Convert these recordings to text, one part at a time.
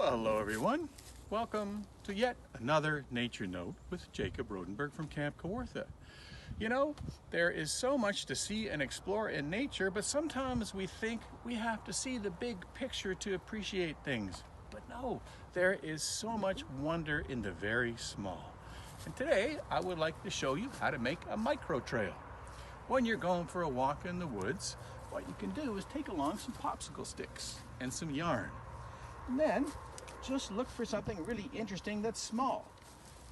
Well, hello everyone. Welcome to yet another Nature Note with Jacob Rodenburg from Camp Kawartha. You know, there is so much to see and explore in nature, but sometimes we think we have to see the big picture to appreciate things. But no, there is so much wonder in the very small. And today I would like to show you how to make a micro trail. When you're going for a walk in the woods, what you can do is take along some popsicle sticks and some yarn. And then just look for something really interesting that's small.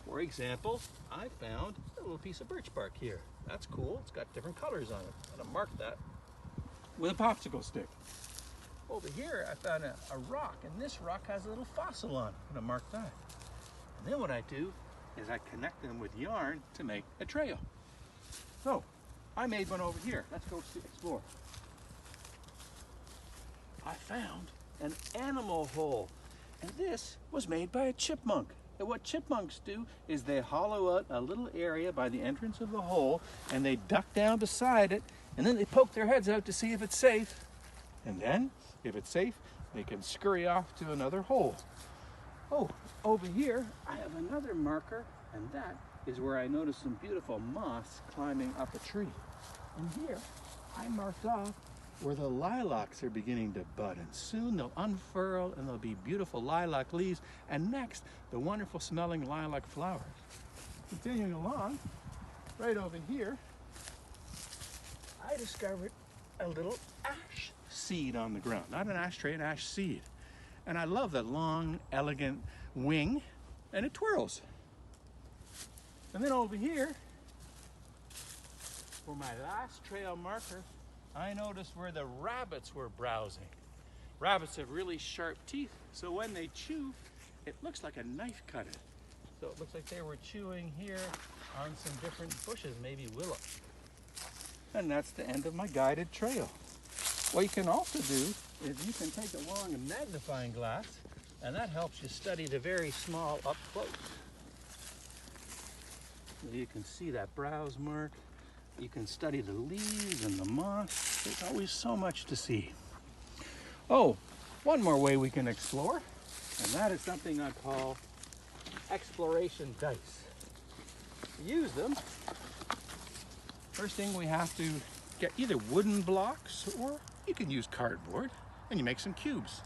For example, I found a little piece of birch bark here. That's cool. It's got different colors on it. I'm going to mark that with a popsicle stick. Over here, I found a rock, and this rock has a little fossil on it. I'm going to mark that. And then what I do is I connect them with yarn to make a trail. So, I made one over here. Let's go explore. I found an animal hole. And this was made by a chipmunk. And what chipmunks do is they hollow out a little area by the entrance of the hole, and they duck down beside it, and then they poke their heads out to see if it's safe. And then, if it's safe, they can scurry off to another hole. Oh, over here, I have another marker, and that is where I noticed some beautiful moss climbing up a tree. And here, I marked off where the lilacs are beginning to bud, and soon they'll unfurl and there'll be beautiful lilac leaves, and next the wonderful smelling lilac flowers. Continuing along, right over here, I discovered a little ash seed on the ground. Not an ashtray, an ash seed. And I love that long, elegant wing, and it twirls. And then over here, for my last trail marker, I noticed where the rabbits were browsing. Rabbits have really sharp teeth, so when they chew, it looks like a knife cutter. So it looks like they were chewing here on some different bushes, maybe willow. And that's the end of my guided trail. What you can also do is you can take along a magnifying glass, and that helps you study the very small up close. So you can see that browse mark. You can study the leaves and the moss. There's always so much to see. Oh, one more way we can explore, and that is something I call exploration dice. To use them, first thing we have to get either wooden blocks, or you can use cardboard, and you make some cubes.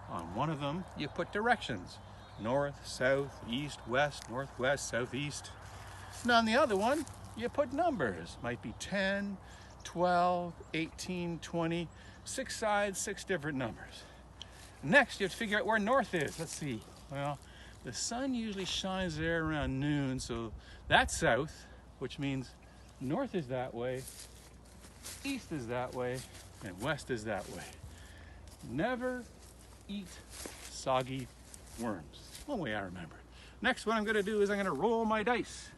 On one of them, you put directions: north, south, east, west, northwest, southeast. And on the other one, you put numbers. Might be 10, 12, 18, 20, 6 sides, 6 different numbers. Next, you have to figure out where north is. Let's see. Well, the sun usually shines there around noon, so that's south, which means north is that way, east is that way, and west is that way. Never eat soggy worms. One way I remember. Next, what I'm going to do is I'm going to roll my dice.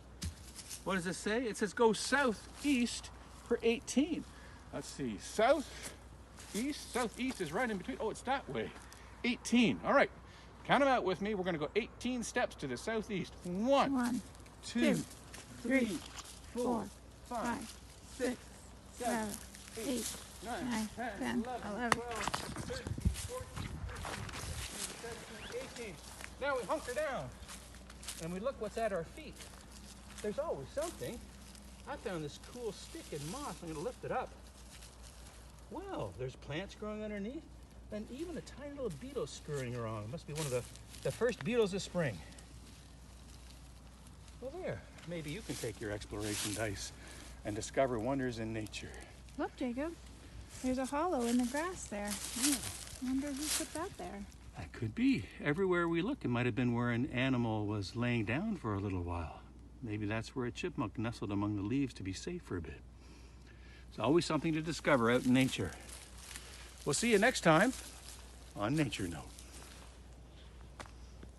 What does it say? It says go southeast for 18. Let's see, southeast is right in between. Oh, it's that way. 18. All right, count them out with me. We're going to go 18 steps to the southeast. 1, 2, 3, 4, 5, 6, 7, 8, 9, 10, 11, 12, 13, 14, 15, 16, 17, 18. Now we hunker down and we look what's at our feet. There's always something. I found this cool stick in moss. I'm going to lift it up. Wow, there's plants growing underneath, and even a tiny little beetle scurrying around. It must be one of the first beetles of spring. Well, there. Maybe you can take your exploration dice and discover wonders in nature. Look, Jacob. There's a hollow in the grass there. I wonder who put that there. That could be. Everywhere we look, it might have been where an animal was laying down for a little while. Maybe that's where a chipmunk nestled among the leaves to be safe for a bit. It's always something to discover out in nature. We'll see you next time on Nature Note.